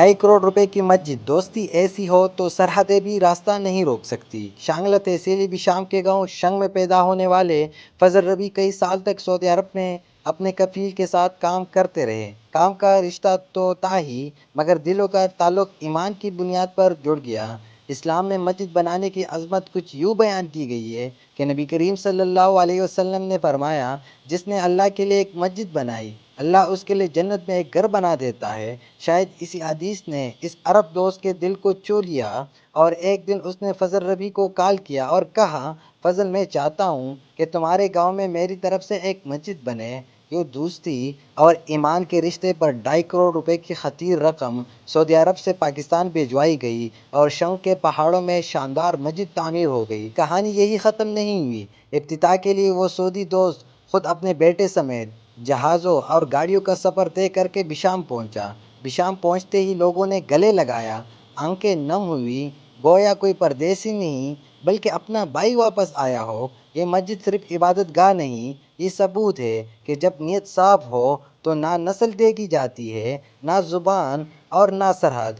₹2.5 کروڑ کی مسجد، دوستی ایسی ہو تو سرحدیں بھی راستہ نہیں روک سکتی۔ شانگلہ تحصیل بھی شام کے گاؤں شنگ میں پیدا ہونے والے فضل ربی کئی سال تک سعودی عرب میں اپنے کفیل کے ساتھ کام کرتے رہے۔ کام کا رشتہ تو تھا ہی، مگر دلوں کا تعلق ایمان کی بنیاد پر جڑ گیا۔ اسلام میں مسجد بنانے کی عظمت کچھ یوں بیان کی گئی ہے کہ نبی کریم صلی اللہ علیہ وسلم نے فرمایا، جس نے اللہ کے لیے ایک مسجد بنائی، اللہ اس کے لیے جنت میں ایک گھر بنا دیتا ہے۔ شاید اسی حدیث نے اس عرب دوست کے دل کو چھو لیا، اور ایک دن اس نے فضل ربی کو کال کیا اور کہا، فضل، میں چاہتا ہوں کہ تمہارے گاؤں میں میری طرف سے ایک مسجد بنے۔ یوں دوستی اور ایمان کے رشتے پر ₹2.5 کروڑ کی خطیر رقم سعودی عرب سے پاکستان بھجوائی گئی اور شنگ کے پہاڑوں میں شاندار مسجد تعمیر ہو گئی۔ کہانی یہی ختم نہیں ہوئی۔ افتتاح کے لیے وہ سعودی دوست خود اپنے بیٹے سمیت جہازوں اور گاڑیوں کا سفر طے کر کے بشام پہنچا۔ بشام پہنچتے ہی لوگوں نے گلے لگایا، آنکھیں نم ہوئیں، گویا کوئی پردیسی نہیں بلکہ اپنا بھائی واپس آیا ہو۔ یہ مسجد صرف عبادت گاہ نہیں، یہ ثبوت ہے کہ جب نیت صاف ہو تو نہ نسل دیکھی جاتی ہے، نہ زبان اور نہ سرحد۔